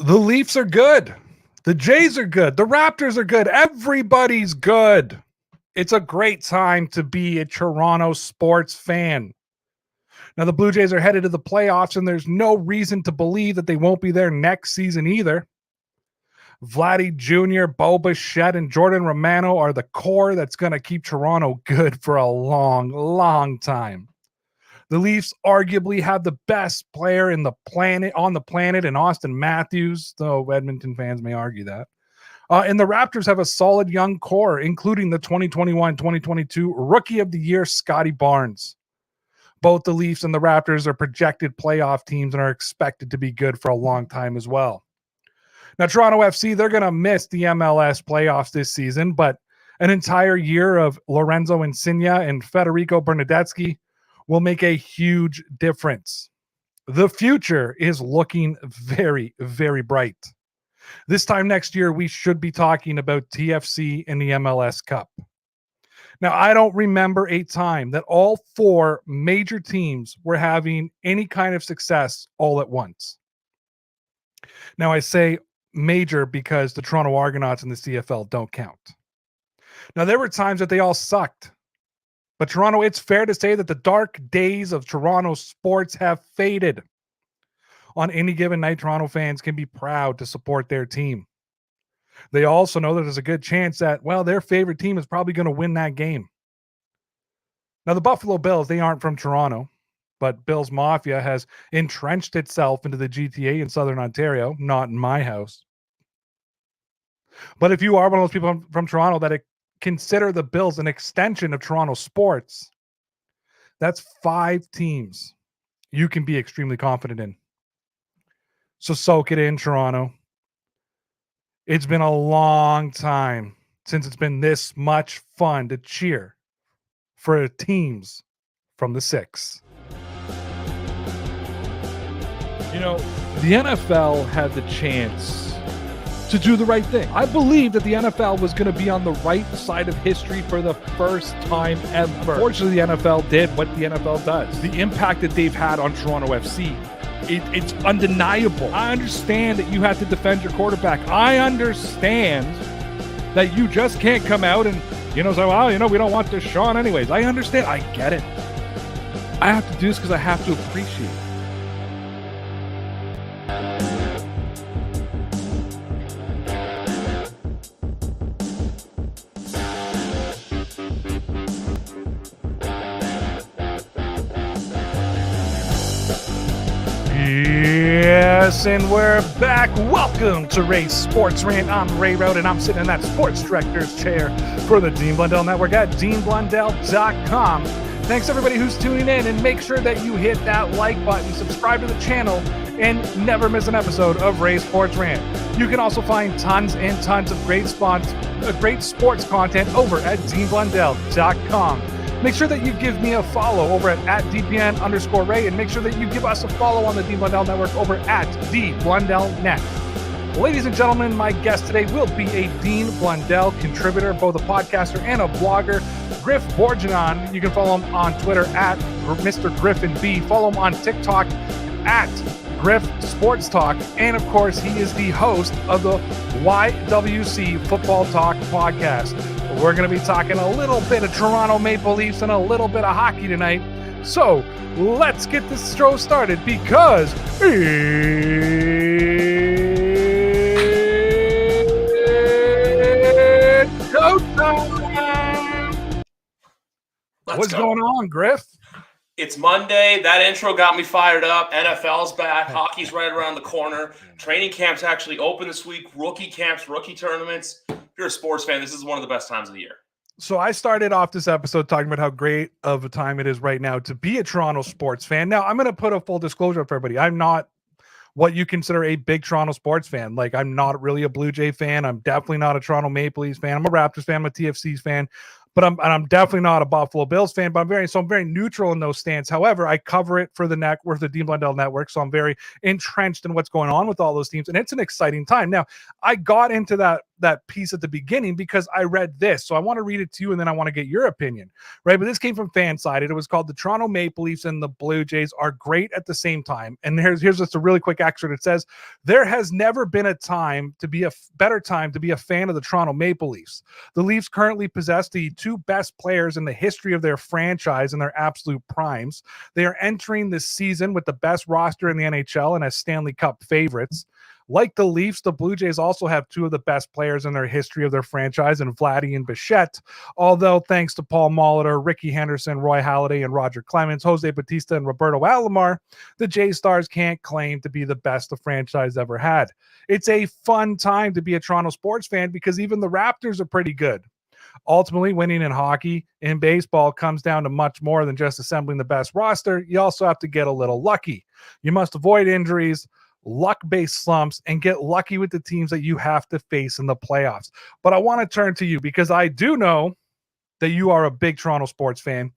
The Leafs are good. The Jays are good. The Raptors are good. Everybody's good. It's a great time to be a Toronto sports fan. Now, the Blue Jays are headed to the playoffs, and there's no reason to believe that they won't be there next season either. Vladdy Jr., Bichette, and Jordan Romano are the core that's going to keep Toronto good for a long, long time. The Leafs arguably have the best player on the planet in Auston Matthews, though Edmonton fans may argue that. And the Raptors have a solid young core, including the 2021-2022 Rookie of the Year, Scottie Barnes. Both the Leafs and the Raptors are projected playoff teams and are expected to be good for a long time as well. Now, Toronto FC, they're going to miss the MLS playoffs this season, but an entire year of Lorenzo, Insigne, and Federico Bernadeschi will make a huge difference. The future is looking very, very bright. This time next year, we should be talking about TFC and the MLS Cup. Now, I don't remember a time that all four major teams were having any kind of success all at once. Now, I say major because the Toronto Argonauts and the CFL don't count. Now, there were times that they all sucked. But Toronto, it's fair to say that the dark days of Toronto sports have faded. On any given night, Toronto fans can be proud to support their team. They also know that there's a good chance that, well, their favorite team is probably going to win that game. Now, the Buffalo Bills, they aren't from Toronto, but Bills Mafia has entrenched itself into the GTA in Southern Ontario, not in my house. But if you are one of those people from Toronto that consider the Bills an extension of Toronto sports, that's 5 teams you can be extremely confident in. So soak it in, Toronto. It's been a long time since it's been this much fun to cheer for teams from the 6. You know, the NFL had the chance to do the right thing. I believe that the NFL was going to be on the right side of history for the first time ever. Unfortunately, the NFL did what the NFL does. The impact that they've had on Toronto FC, it's undeniable. I understand that you have to defend your quarterback. I understand that you just can't come out and, say, well, we don't want Deshaun anyways. I understand. I get it. I have to do this because I have to appreciate it. Yes, and we're back. Welcome to Ray's Sports Rant. I'm Ray Road, and I'm sitting in that sports director's chair for the Dean Blundell Network at deanblundell.com. Thanks, everybody who's tuning in, and make sure that you hit that like button, subscribe to the channel, and never miss an episode of Ray's Sports Rant. You can also find tons and tons of great sports content over at deanblundell.com. Make sure that you give me a follow over at DPN_Ray, and make sure that you give us a follow on the Dean Blundell Network over at DBlundellNet. Ladies and gentlemen, my guest today will be a Dean Blundell contributor, both a podcaster and a blogger, Griff Borginon. You can follow him on Twitter at Mr. GriffinB. Follow him on TikTok at Griff Sports Talk. And of course, he is the host of the YWC Football Talk podcast. We're going to be talking a little bit of Toronto Maple Leafs and a little bit of hockey tonight. So let's get this show started because it's go time. What's going on, Griff? It's Monday. That intro got me fired up. NFL's back. Hockey's right around the corner. Training camps actually open this week. Rookie camps, rookie tournaments. If you're a sports fan, this is one of the best times of the year. So I started off this episode talking about how great of a time it is right now to be a Toronto sports fan. Now, I'm going to put a full disclosure for everybody. I'm not what you consider a big Toronto sports fan. Like, I'm not really a Blue Jay fan. I'm definitely not a Toronto Maple Leafs fan. I'm a Raptors fan. I'm a TFC's fan. But I'm definitely not a Buffalo Bills fan, but I'm very neutral in those stands. However, I cover it for the Dean Blundell Network, so I'm very entrenched in what's going on with all those teams, and it's an exciting time. Now, I got into that that piece at the beginning because I read this. So I want to read it to you and then I want to get your opinion, right? But this came from Fansided. It was called "The Toronto Maple Leafs and the Blue Jays are great at the same time." And here's just a really quick excerpt. It says, "There has never been a time to be a better time to be a fan of the Toronto Maple Leafs. The Leafs currently possess the two best players in the history of their franchise in their absolute primes. They are entering this season with the best roster in the NHL and as Stanley Cup favorites. Like the Leafs, the Blue Jays also have two of the best players in their history of their franchise in Vladdy and Bichette. Although thanks to Paul Molitor, Ricky Henderson, Roy Halladay, and Roger Clemens, Jose Bautista, and Roberto Alomar, the Jay Stars can't claim to be the best the franchise ever had. It's a fun time to be a Toronto sports fan because even the Raptors are pretty good. Ultimately, winning in hockey and baseball comes down to much more than just assembling the best roster. You also have to get a little lucky. You must avoid injuries, luck-based slumps, and get lucky with the teams that you have to face in the playoffs." But I want to turn to you because I do know that you are a big Toronto sports fan.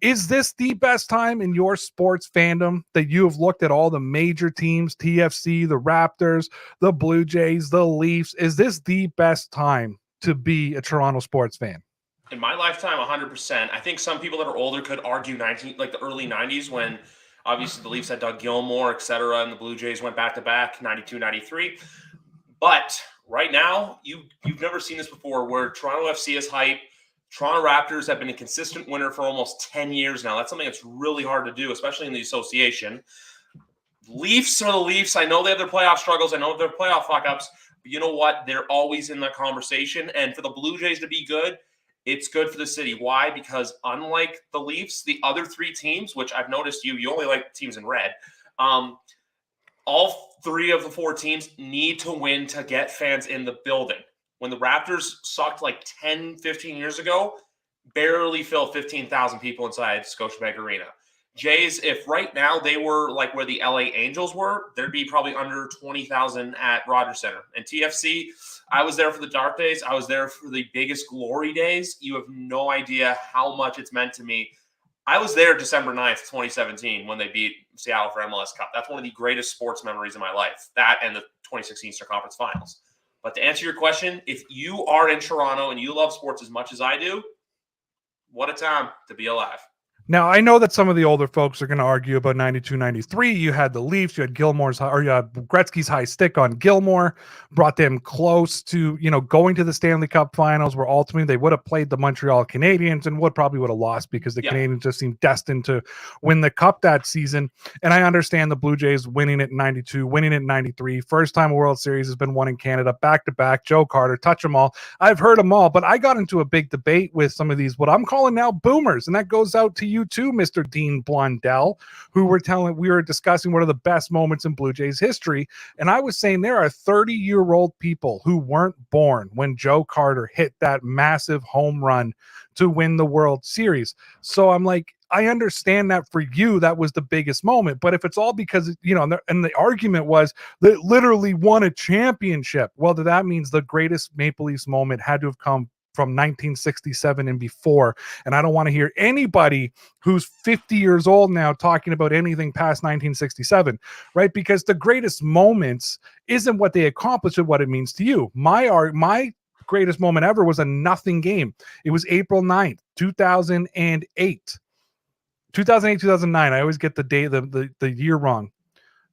Is this the best time in your sports fandom that you have looked at all the major teams, TFC, the Raptors, the Blue Jays, the Leafs? Is this the best time to be a Toronto sports fan? In my lifetime, 100%. I think some people that are older could argue the early 90s when obviously the Leafs had Doug Gilmour, et cetera, and the Blue Jays went back-to-back, 92, 93. But right now, you've never seen this before where Toronto FC is hype. Toronto Raptors have been a consistent winner for almost 10 years now. That's something that's really hard to do, especially in the association. Leafs are the Leafs. I know they have their playoff struggles. I know their playoff fuck-ups. But you know what? They're always in that conversation. And for the Blue Jays to be good, it's good for the city. Why? Because unlike the Leafs, the other three teams, which I've noticed you only like teams in red, all three of the four teams need to win to get fans in the building. When the Raptors sucked like 10, 15 years ago, barely fill 15,000 people inside Scotiabank Arena. Jays, if right now they were like where the LA Angels were, there'd be probably under 20,000 at Rogers Center. And TFC, I was there for the dark days. I was there for the biggest glory days. You have no idea how much it's meant to me. I was there December 9th, 2017, when they beat Seattle for MLS Cup. That's one of the greatest sports memories of my life, that and the 2016 Eastern Conference Finals. But to answer your question, if you are in Toronto and you love sports as much as I do, what a time to be alive. Now, I know that some of the older folks are going to argue about 92, 93. You had the Leafs, you had Gretzky's high stick on Gilmour, brought them close to, going to the Stanley Cup finals, where ultimately they would have played the Montreal Canadiens and probably would have lost because the Canadiens just seemed destined to win the Cup that season. And I understand the Blue Jays winning it in 92, winning it in 93. First time a World Series has been won in Canada, back-to-back. Joe Carter, touch them all. I've heard them all, but I got into a big debate with some of these, what I'm calling now boomers, and that goes out to you too, Mr. Dean Blundell, we were discussing what are the best moments in Blue Jays history. And I was saying there are 30-year-old people who weren't born when Joe Carter hit that massive home run to win the World Series. So I'm like, I understand that for you, that was the biggest moment. But if it's all because, and the argument was that literally won a championship, well, that means the greatest Maple Leafs moment had to have come from 1967 and before. And I don't want to hear anybody who's 50 years old now talking about anything past 1967, right? Because the greatest moments isn't what they accomplished, but what it means to you. My greatest moment ever was a nothing game. It was April 9th, 2008. 2008, 2009. I always get the day, the year wrong.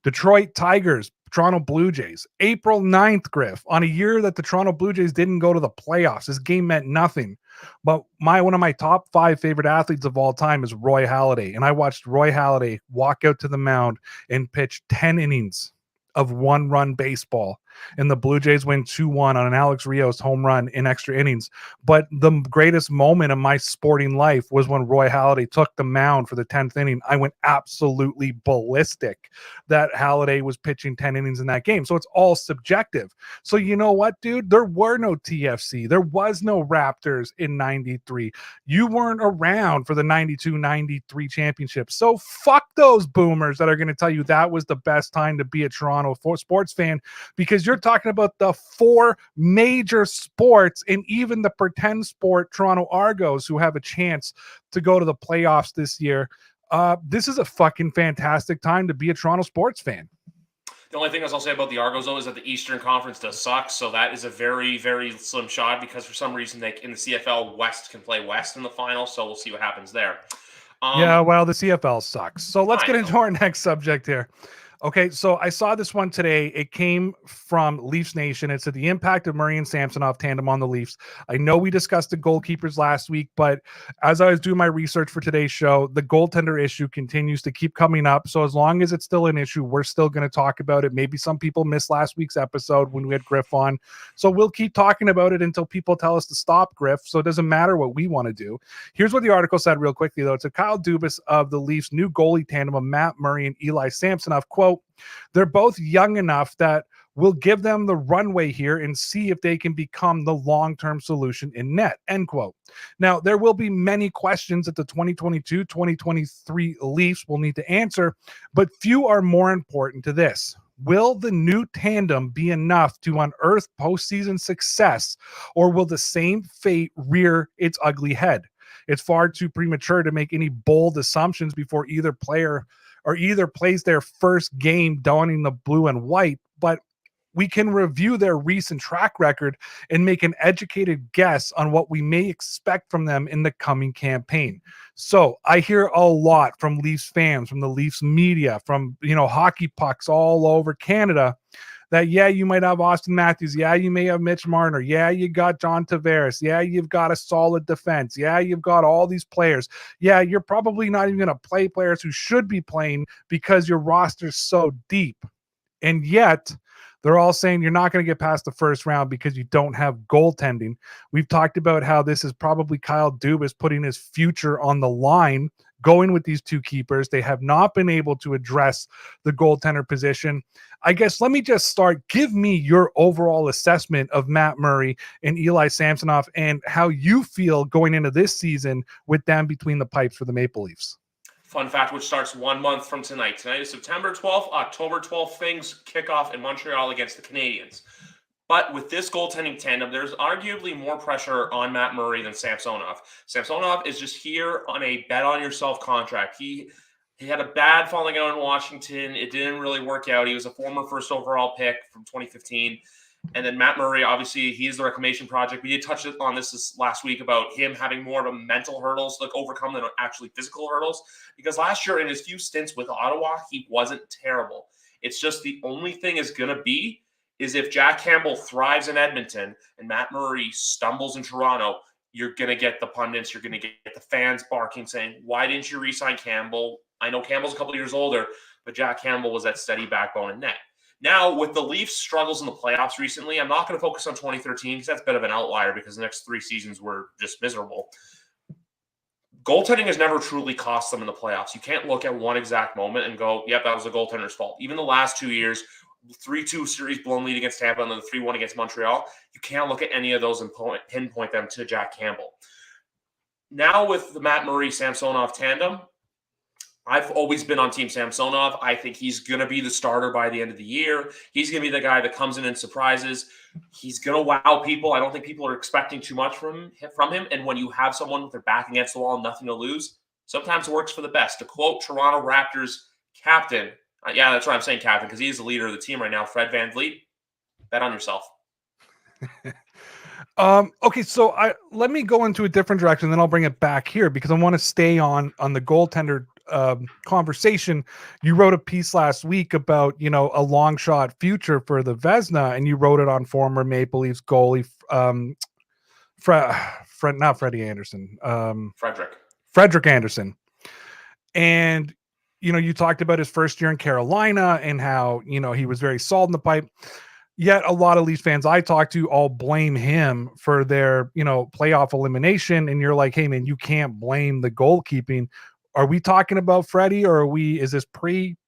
Detroit Tigers, Toronto Blue Jays, April 9th, Griff, on a year that the Toronto Blue Jays didn't go to the playoffs. This game meant nothing. But one of my top 5 favorite athletes of all time is Roy Halladay. And I watched Roy Halladay walk out to the mound and pitch 10 innings of one-run baseball. And the Blue Jays win 2-1 on an Alex Rios home run in extra innings. But the greatest moment of my sporting life was when Roy Halladay took the mound for the 10th inning. I went absolutely ballistic that Halladay was pitching 10 innings in that game. So it's all subjective. So you know what, dude? There were no TFC. There was no Raptors in 93. You weren't around for the 92-93 championship. So fuck those boomers that are going to tell you that was the best time to be a Toronto sports fan, because you're talking about the 4 major sports and even the pretend sport Toronto Argos who have a chance to go to the playoffs this year. This is a fucking fantastic time to be a Toronto sports fan. The only thing else I'll say about the Argos, though, is that the Eastern Conference does suck. So that is a very, very slim shot because for some reason they in the CFL West can play West in the final. So we'll see what happens there. Yeah, well, the CFL sucks. So let's get I into know. our next subject here. Okay, so I saw this one today. It came from Leafs Nation. It said the impact of Murray and Samsonov tandem on the Leafs. I know we discussed the goalkeepers last week, but as I was doing my research for today's show, the goaltender issue continues to keep coming up. So as long as it's still an issue, we're still going to talk about it. Maybe some people missed last week's episode when we had Griff on. So we'll keep talking about it until people tell us to stop, Griff. So it doesn't matter what we want to do. Here's what the article said real quickly, though. It's a Kyle Dubas of the Leafs' new goalie tandem of Matt Murray and Eli Samsonov. Quote, they're both young enough that we'll give them the runway here and see if they can become the long-term solution in net, end quote. Now, there will be many questions that the 2022-2023 Leafs will need to answer, but few are more important to this. Will the new tandem be enough to unearth postseason success, or will the same fate rear its ugly head? It's far too premature to make any bold assumptions before either player or either plays their first game donning the blue and white, but we can review their recent track record and make an educated guess on what we may expect from them in the coming campaign. So I hear a lot from Leafs fans, from the Leafs media, from, hockey pucks all over Canada that, yeah, you might have Auston Matthews. Yeah, you may have Mitch Marner. Yeah, you got John Tavares. Yeah, you've got a solid defense. Yeah, you've got all these players. Yeah, you're probably not even going to play players who should be playing because your roster's so deep. And yet, they're all saying you're not going to get past the first round because you don't have goaltending. We've talked about how this is probably Kyle Dubas putting his future on the line, going with these two keepers. They have not been able to address the goaltender position. I guess let me just start. Give me your overall assessment of Matt Murray and Eli Samsonov and how you feel going into this season with them between the pipes for the Maple Leafs. Fun fact, which starts 1 month from tonight. Tonight is September 12th. October 12th, things kick off in Montreal against the Canadiens. But with this goaltending tandem, there's arguably more pressure on Matt Murray than Samsonov. Samsonov is just here on a bet-on-yourself contract. He had a bad falling out in Washington. It didn't really work out. He was a former first overall pick from 2015. And then Matt Murray, obviously, he's the reclamation project. We did touch on this last week about him having more of a mental hurdles to overcome than actually physical hurdles. Because last year in his few stints with Ottawa, he wasn't terrible. It's just the only thing is going to be is if Jack Campbell thrives in Edmonton and Matt Murray stumbles in Toronto, you're going to get the pundits, you're going to get the fans barking saying, why didn't you re-sign Campbell? I know Campbell's a couple of years older, but Jack Campbell was that steady backbone in net. Now, with the Leafs' struggles in the playoffs recently, I'm not going to focus on 2013 because that's a bit of an outlier because the next 3 seasons were just miserable. Goaltending has never truly cost them in the playoffs. You can't look at one exact moment and go, yep, that was the goaltender's fault. Even the last 2 years, 3-2 series blown lead against Tampa and then the 3-1 against Montreal, you can't look at any of those and pinpoint them to Jack Campbell. Now with the Matt Murray-Samsonov tandem, I've always been on Team Samsonov. I think he's going to be the starter by the end of the year. He's going to be the guy that comes in and surprises. He's going to wow people. I don't think people are expecting too much from him. And when you have someone with their back against the wall and nothing to lose, sometimes it works for the best. To quote Toronto Raptors captain, yeah, that's right, I'm saying captain because he's the leader of the team right now, Fred VanVleet, bet on yourself. Okay, so let me go into a different direction, then I'll bring it back here because I want to stay on the goaltender conversation. You wrote a piece last week about, a long shot future for the Vezina, and you wrote it on former Maple Leafs goalie, not Freddie Anderson, Frederick Anderson. And, you talked about his first year in Carolina and how, he was very solid in the pipe. Yet a lot of Leafs fans I talk to all blame him for their, playoff elimination. And you're like, hey man, you can't blame the goalkeeping. Are we talking about Freddie or is this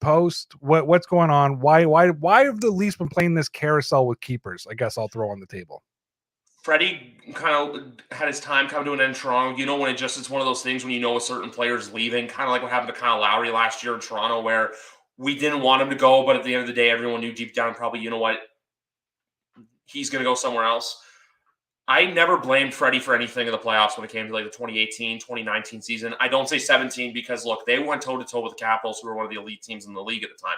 post? What's going on? Why have the Leafs been playing this carousel with keepers? I guess I'll throw on the table. Freddie kind of had his time come to an end in Toronto. When it's one of those things when a certain player's leaving, kind of like what happened to Kyle Lowry last year in Toronto, where we didn't want him to go, but at the end of the day, everyone knew deep down probably, he's going to go somewhere else. I never blamed Freddie for anything in the playoffs when it came to the 2018, 2019 season. I don't say 17 because, look, they went toe-to-toe with the Capitals, who were one of the elite teams in the league at the time.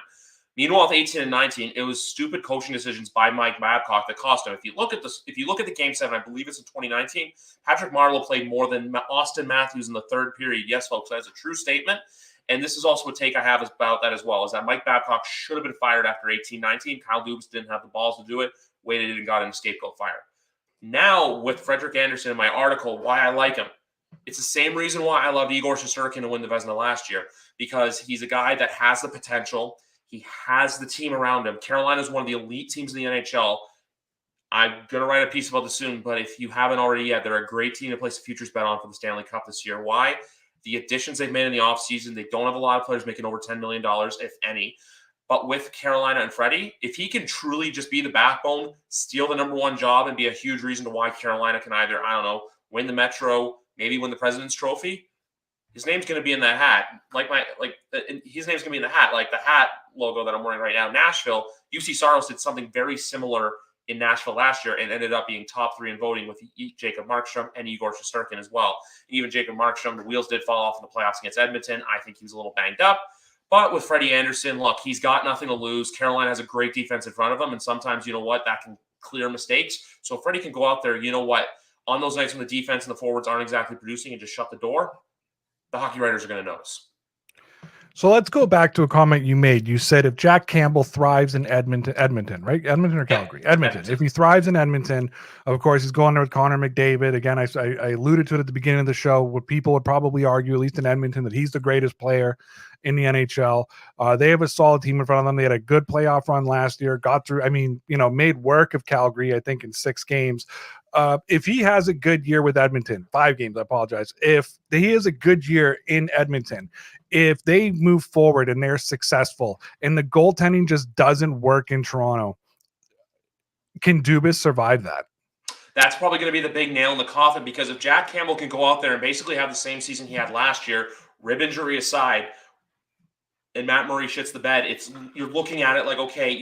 Meanwhile, with 18 and 19, it was stupid coaching decisions by Mike Babcock that cost him. If you look at the Game 7, I believe it's in 2019, Patrick Marleau played more than Auston Matthews in the third period. Yes, folks, that's a true statement. And this is also a take I have about that as well, is that Mike Babcock should have been fired after 18-19. Kyle Dubas didn't have the balls to do it, waited and got in a scapegoat fire. Now, with Frederik Andersen in my article, why I like him, it's the same reason why I loved Igor Shesterkin to win the Vezina last year, because he's a guy that has the potential. He has the team around him. Carolina is one of the elite teams in the NHL. I'm going to write a piece about this soon, but if you haven't already yet, they're a great team to place a futures bet on for the Stanley Cup this year. Why? The additions they've made in the offseason, they don't have a lot of players making over $10 million, if any. But with Carolina and Freddie, if he can truly just be the backbone, steal the number 1 job, and be a huge reason to why Carolina can either, win the Metro, maybe win the President's Trophy, his name's going to be in that hat. His name's going to be in the hat, like the hat logo that I'm wearing right now. Nashville, UC Saros did something very similar in Nashville last year and ended up being top 3 in voting with Jacob Markstrom and Igor Shesterkin as well. And even Jacob Markstrom, the wheels did fall off in the playoffs against Edmonton. I think he was a little banged up. But with Freddie Andersen, look, he's got nothing to lose. Carolina has a great defense in front of him, and sometimes, that can clear mistakes. So if Freddie can go out there, on those nights when the defense and the forwards aren't exactly producing and just shut the door, the hockey writers are going to notice. So let's go back to a comment you made. You said if Jack Campbell thrives in Edmonton, right? Edmonton or Calgary? Yeah. Edmonton. If he thrives in Edmonton, of course, he's going there with Connor McDavid. Again, I alluded to it at the beginning of the show. What people would probably argue, at least in Edmonton, that he's the greatest player in the NHL. They have a solid team in front of them. They had a good playoff run last year, got through, made work of Calgary, I think, in 6 games. If he has a good year with Edmonton, 5 games, I apologize. If he has a good year in Edmonton, if they move forward and they're successful and the goaltending just doesn't work in Toronto, can Dubas survive that? That's probably going to be the big nail in the coffin, because if Jack Campbell can go out there and basically have the same season he had last year, rib injury aside, and Matt Murray shits the bed, you're looking at it like, okay,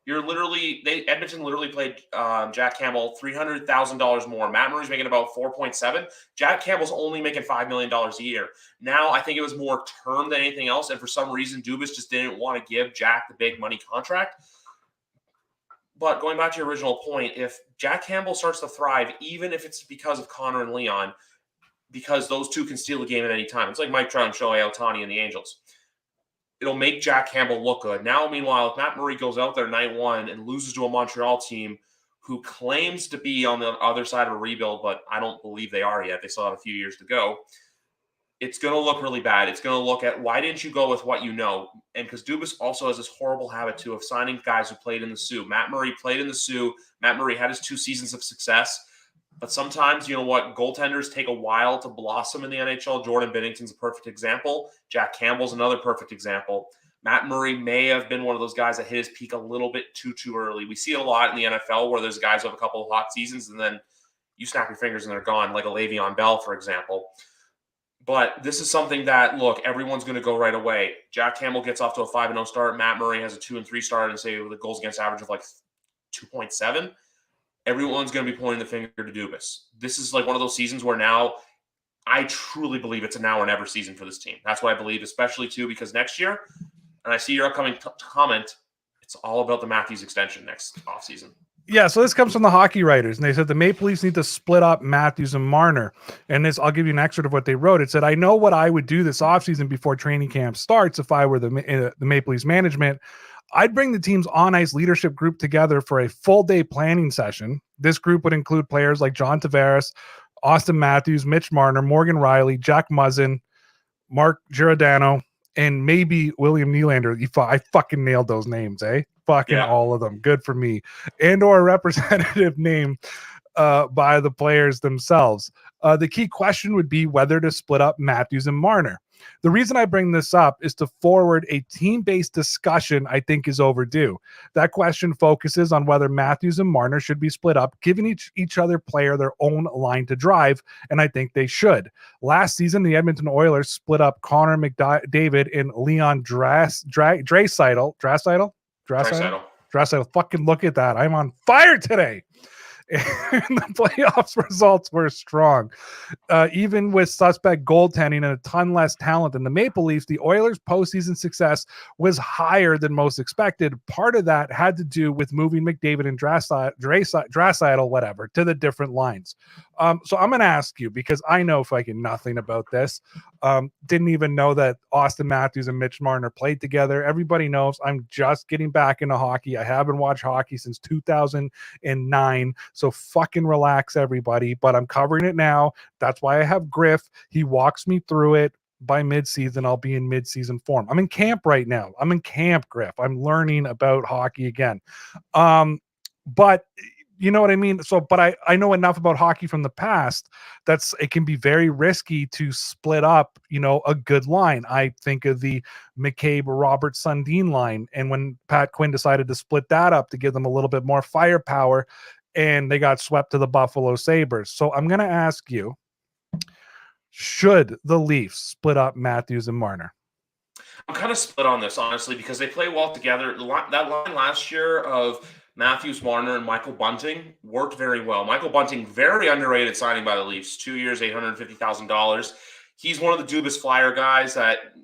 Edmonton literally paid Jack Campbell $300,000 more. Matt Murray's making about 4.7. Jack Campbell's only making $5 million a year. Now, I think it was more term than anything else, and for some reason, Dubas just didn't want to give Jack the big money contract. But going back to your original point, if Jack Campbell starts to thrive, even if it's because of Connor and Leon, because those two can steal the game at any time. It's like Mike Trout and Shohei Ohtani and the Angels. It'll make Jack Campbell look good. Now, meanwhile, if Matt Murray goes out there night 1 and loses to a Montreal team who claims to be on the other side of a rebuild, but I don't believe they are yet. They still have a few years to go. It's going to look really bad. It's going to look at, why didn't you go with what you know? And because Dubas also has this horrible habit, too, of signing guys who played in the Sioux. Matt Murray played in the Sioux. Matt Murray had his 2 seasons of success. But sometimes, goaltenders take a while to blossom in the NHL. Jordan Binnington's a perfect example. Jack Campbell's another perfect example. Matt Murray may have been one of those guys that hit his peak a little bit too early. We see it a lot in the NFL where there's guys who have a couple of hot seasons and then you snap your fingers and they're gone, like a Le'Veon Bell, for example. But this is something that, look, everyone's going to go right away. Jack Campbell gets off to a 5-0 start. Matt Murray has a 2-3 start and say with a goals against average of like 2.7. Everyone's going to be pointing the finger to Dubas. This is like one of those seasons where now I truly believe it's a now or never season for this team. That's what I believe, especially, too, because next year, and I see your upcoming comment, it's all about the Matthews extension next offseason. Yeah, so this comes from the hockey writers, and they said the Maple Leafs need to split up Matthews and Marner. And this, I'll give you an excerpt of what they wrote. It said, I know what I would do this offseason before training camp starts if I were the Maple Leafs management. I'd bring the team's on-ice leadership group together for a full-day planning session. This group would include players like John Tavares, Auston Matthews, Mitch Marner, Morgan Riley, Jack Muzzin, Mark Giordano, and maybe William Nylander. I fucking nailed those names, eh? Fucking all of them. Good for me. And or a representative name by the players themselves. The key question would be whether to split up Matthews and Marner. The reason I bring this up is to forward a team-based discussion I think is overdue. That question focuses on whether Matthews and Marner should be split up, giving each other player their own line to drive, and I think they should. Last season, the Edmonton Oilers split up Connor McDavid and Leon Draisaitl. Fucking look at that. I'm on fire today. And the playoffs results were strong. Even with suspect goaltending and a ton less talent than the Maple Leafs, the Oilers' postseason success was higher than most expected. Part of that had to do with moving McDavid and Draisaitl, whatever, to the different lines. So I'm going to ask you, because I know fucking nothing about this. Didn't even know that Auston Matthews and Mitch Marner played together. Everybody knows I'm just getting back into hockey. I haven't watched hockey since 2009. So fucking relax, everybody. But I'm covering it now. That's why I have Griff. He walks me through it. By midseason, I'll be in midseason form. I'm in camp right now. I'm in camp, Griff. I'm learning about hockey again. But you know what I mean? So, but I know enough about hockey from the past it can be very risky to split up, a good line. I think of the McCabe, Robert, Sundin line. And when Pat Quinn decided to split that up to give them a little bit more firepower, and they got swept to the Buffalo Sabres. So I'm going to ask you, should the Leafs split up Matthews and Marner? I'm kind of split on this, honestly, because they play well together. That line last year of Matthews, Marner, and Michael Bunting worked very well. Michael Bunting, very underrated signing by the Leafs. 2 years, $850,000. He's one of the Dubas Flyer guys that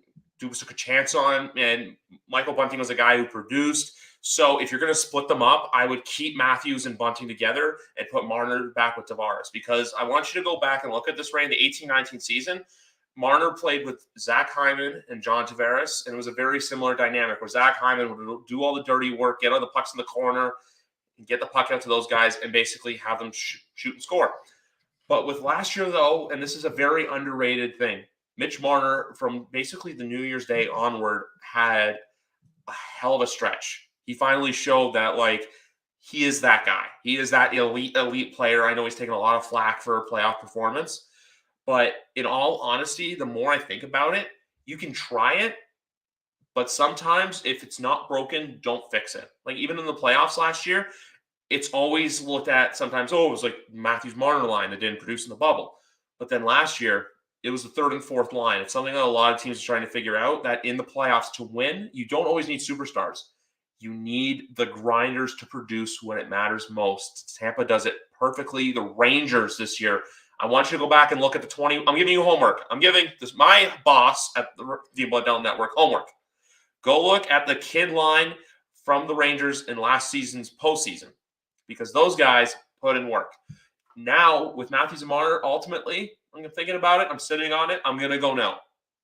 Dubas took a chance on, and Michael Bunting was a guy who produced. So if you're going to split them up, I would keep Matthews and Bunting together and put Marner back with Tavares, because I want you to go back and look at this, Ray, in the 18-19 season. Marner played with Zach Hyman and John Tavares, and it was a very similar dynamic where Zach Hyman would do all the dirty work, get all the pucks in the corner, and get the puck out to those guys and basically have them shoot and score. But with last year, though, and this is a very underrated thing, Mitch Marner, from basically the New Year's Day onward, had a hell of a stretch. He finally showed that, he is that guy. He is that elite player. I know he's taken a lot of flack for a playoff performance. But in all honesty, the more I think about it, you can try it, but sometimes if it's not broken, don't fix it. Like even in the playoffs last year, it's always looked at sometimes, it was like Matthews Marner line that didn't produce in the bubble. But then last year, it was the third and fourth line. It's something that a lot of teams are trying to figure out, that in the playoffs to win, you don't always need superstars. You need the grinders to produce when it matters most. Tampa does it perfectly. The Rangers this year, I want you to go back and look at the 20. I'm giving you homework. I'm giving my boss at the Blood Down Network homework. Go look at the kid line from the Rangers in last season's postseason, because those guys put in work. Now, with Matthews and Marner, ultimately, I'm thinking about it. I'm sitting on it. I'm going to go no.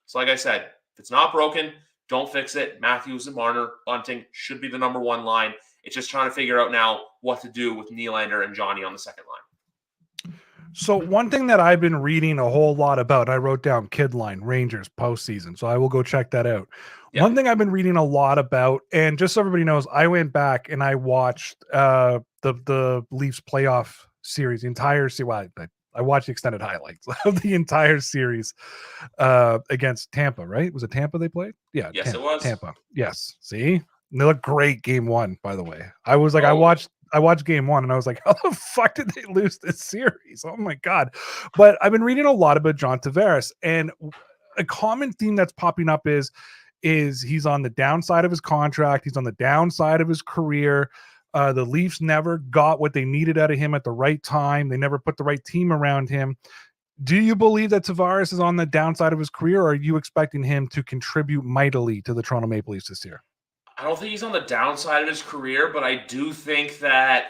So like I said, if it's not broken, don't fix it. Matthews and Marner, Bunting should be the number one line. It's just trying to figure out now what to do with Nylander and Johnny on the second line. So one thing that I've been reading a whole lot about, I wrote down kid line, Rangers postseason. So I will go check that out. Yep. One thing I've been reading a lot about, and just so everybody knows, I went back and I watched the Leafs playoff series, the entire series. Well, I watched extended highlights of the entire series against Tampa, right? Was it Tampa they played? Yeah. Yes, Tampa, it was. Tampa. Yes. See? And they looked great game one, by the way. I was like, I watched game one and I was like, how the fuck did they lose this series? Oh my God. But I've been reading a lot about John Tavares, and a common theme that's popping up is he's on the downside of his contract. He's on the downside of his career. The Leafs never got what they needed out of him at the right time. They never put the right team around him. Do you believe that Tavares is on the downside of his career, or are you expecting him to contribute mightily to the Toronto Maple Leafs this year? I don't think he's on the downside of his career, but I do think that,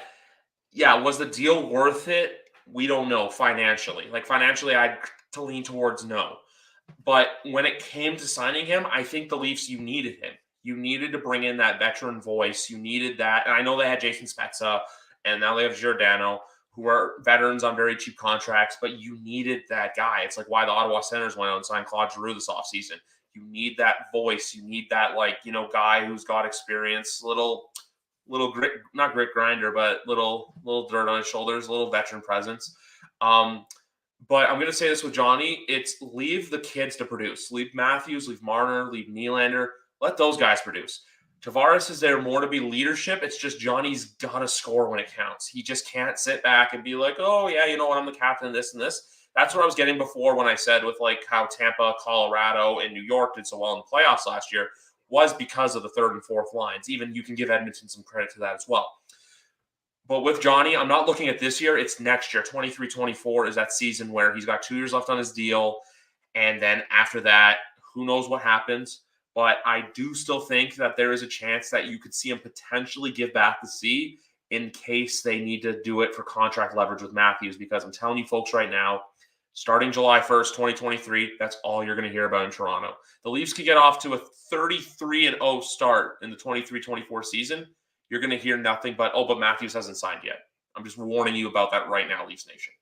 was the deal worth it? We don't know financially. Financially, I'd to lean towards no. But when it came to signing him, I think the Leafs, you needed him. You needed to bring in that veteran voice. You needed that. And I know they had Jason Spezza, and now they have Giordano, who are veterans on very cheap contracts, but you needed that guy. It's like why the Ottawa Senators went out and signed Claude Giroux this offseason. You need that voice. You need that, guy who's got experience, little grit, not grit grinder, but little dirt on his shoulders, a little veteran presence. But I'm going to say this with Johnny. It's leave the kids to produce. Leave Matthews, leave Marner, leave Nylander. Let those guys produce. Tavares is there more to be leadership. It's just Johnny's got to score when it counts. He just can't sit back and be like, oh, yeah, you know what, I'm the captain of this and this. That's what I was getting before when I said with how Tampa, Colorado, and New York did so well in the playoffs last year was because of the third and fourth lines. Even you can give Edmonton some credit to that as well. But with Johnny, I'm not looking at this year. It's next year. 23-24 is that season where he's got 2 years left on his deal. And then after that, who knows what happens. But I do still think that there is a chance that you could see him potentially give back the C in case they need to do it for contract leverage with Matthews. Because I'm telling you folks right now, starting July 1st, 2023, that's all you're going to hear about in Toronto. The Leafs could get off to a 33-0 start in the 23-24 season. You're going to hear nothing but Matthews hasn't signed yet. I'm just warning you about that right now, Leafs Nation.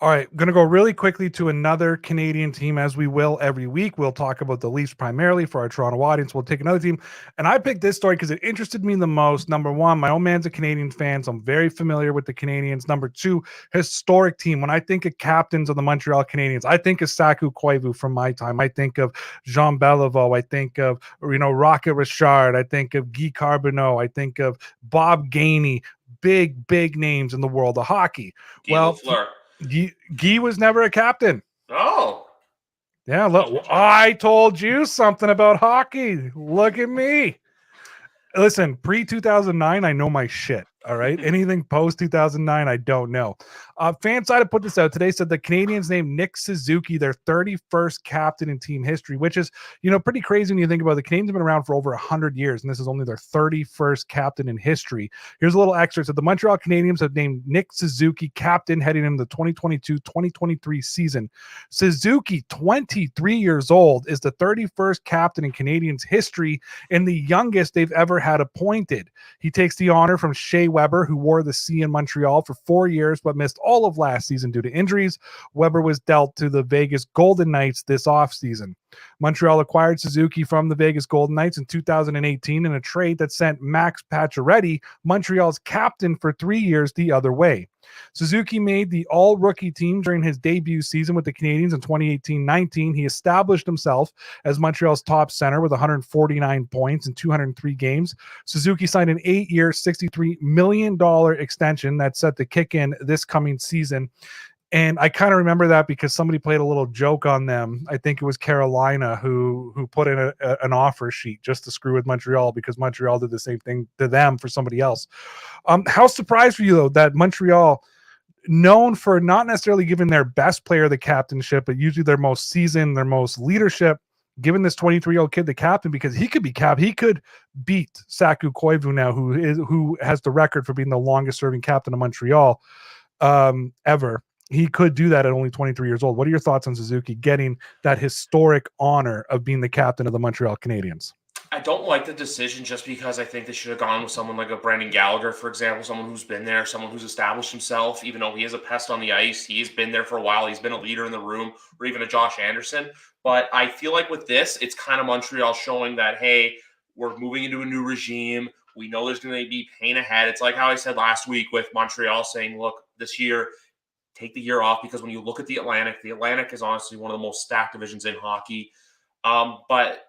All right, I'm going to go really quickly to another Canadian team, as we will every week. We'll talk about the Leafs primarily for our Toronto audience. We'll take another team. And I picked this story because it interested me the most. Number one, my old man's a Canadian fan, so I'm very familiar with the Canadians. Number two, historic team. When I think of captains of the Montreal Canadiens, I think of Saku Koivu from my time. I think of Jean Beliveau. I think of, Rocket Richard. I think of Guy Carbonneau. I think of Bob Gainey. Big names in the world of hockey. Guy was never a captain. Oh. Yeah, look, I told you something about hockey. Look at me. Listen, pre-2009, I know my shit, all right? Anything post-2009, I don't know. Fanside put this out today, said the Canadians named Nick Suzuki their 31st captain in team history, which is, pretty crazy when you think about it. The Canadians have been around for over 100 years, and this is only their 31st captain in history. Here's a little excerpt. So the Montreal Canadiens have named Nick Suzuki captain heading into the 2022-2023 season. Suzuki, 23 years old, is the 31st captain in Canadians history and the youngest they've ever had appointed. He takes the honor from Shea Weber, who wore the C in Montreal for 4 years but missed all of last season due to injuries. Weber was dealt to the Vegas Golden Knights this offseason. Montreal acquired Suzuki from the Vegas Golden Knights in 2018 in a trade that sent Max Pacioretty, Montreal's captain, for 3 years the other way. Suzuki made the all-rookie team during his debut season with the Canadiens in 2018-19. He established himself as Montreal's top center with 149 points in 203 games. Suzuki signed an 8-year, $63 million extension that's set to kick in this coming season. And I kind of remember that because somebody played a little joke on them. I think it was Carolina who put in an offer sheet just to screw with Montreal because Montreal did the same thing to them for somebody else. How surprised were you, though, that Montreal, known for not necessarily giving their best player the captainship, but usually their most seasoned, their most leadership, given this 23-year-old kid the captain because he could be he could beat Saku Koivu now, who has the record for being the longest serving captain of Montreal ever. He could do that at only 23 years old. What are your thoughts on Suzuki getting that historic honor of being the captain of the Montreal Canadiens? I don't like the decision just because I think they should have gone with someone like a Brendan Gallagher, for example, someone who's been there, someone who's established himself, even though he is a pest on the ice. He's been there for a while. He's been a leader in the room, or even a Josh Anderson. But I feel like with this, it's kind of Montreal showing that, hey, we're moving into a new regime. We know there's going to be pain ahead. It's like how I said last week with Montreal saying, look, this year, take the year off, because when you look at the Atlantic is honestly one of the most stacked divisions in hockey. But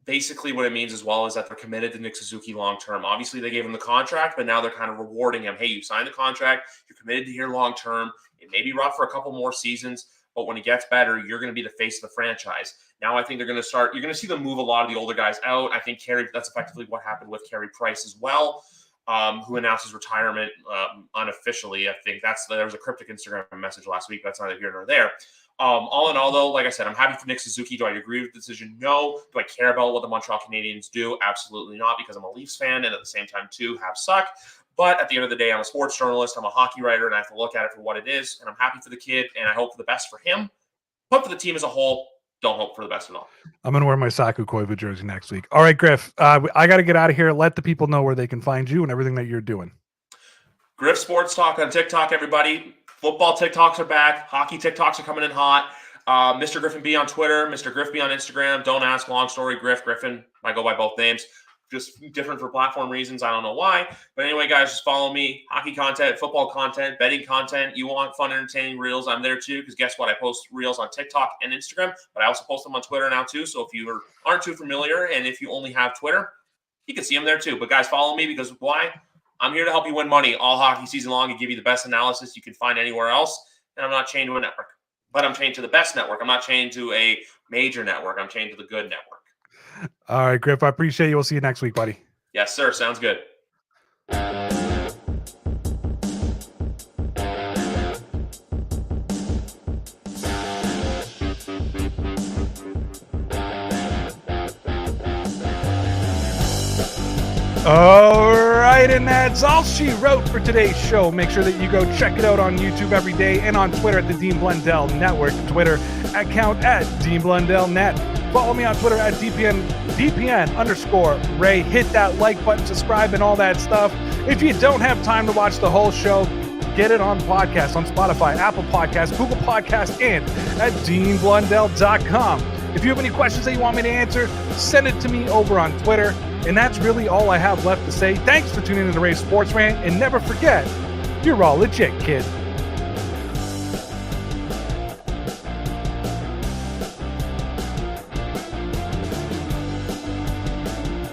basically what it means as well is that they're committed to Nick Suzuki long-term. Obviously, they gave him the contract, but now they're kind of rewarding him. Hey, you signed the contract. You're committed to here long-term. It may be rough for a couple more seasons, but when it gets better, you're going to be the face of the franchise. Now I think they're going to start – you're going to see them move a lot of the older guys out. I think that's effectively what happened with Carey Price as well. Who announced his retirement unofficially. I think there was a cryptic Instagram message last week. That's neither here nor there. All in all, though, like I said, I'm happy for Nick Suzuki. Do I agree with the decision? No. Do I care about what the Montreal Canadiens do? Absolutely not, because I'm a Leafs fan, and at the same time, too, have suck. But at the end of the day, I'm a sports journalist. I'm a hockey writer, and I have to look at it for what it is. And I'm happy for the kid, and I hope for the best for him. But for the team as a whole, don't hope for the best at all. I'm going to wear my Saku Koivu jersey next week. All right, Griff, I got to get out of here. Let the people know where they can find you and everything that you're doing. Griff Sports Talk on TikTok, everybody. Football TikToks are back. Hockey TikToks are coming in hot. Mr. Griffin B on Twitter, Mr. Griff B on Instagram. Don't ask, long story, Griffin. I go by both names. Just different for platform reasons. I don't know why. But anyway, guys, just follow me. Hockey content, football content, betting content. You want fun, entertaining reels, I'm there too, because guess what? I post reels on TikTok and Instagram, but I also post them on Twitter now too. So if you aren't too familiar and if you only have Twitter, you can see them there too. But guys, follow me, because why? I'm here to help you win money all hockey season long and give you the best analysis you can find anywhere else. And I'm not chained to a network, but I'm chained to the best network. I'm not chained to a major network. I'm chained to the good network. All right, Griff, I appreciate you. We'll see you next week, buddy. Yes, sir. Sounds good. All right, and that's all she wrote for today's show. Make sure that you go check it out on YouTube every day and on Twitter at the Dean Blundell Network. Twitter account at Dean Blundell Net. Follow me on Twitter at DPN_Ray. Hit that like button, subscribe, and all that stuff. If you don't have time to watch the whole show, get it on podcast on Spotify, Apple Podcasts, Google Podcasts, and at DeanBlundell.com. If you have any questions that you want me to answer, send it to me over on Twitter. And that's really all I have left to say. Thanks for tuning in to Ray's Sports Rant, and never forget, you're all legit, kid.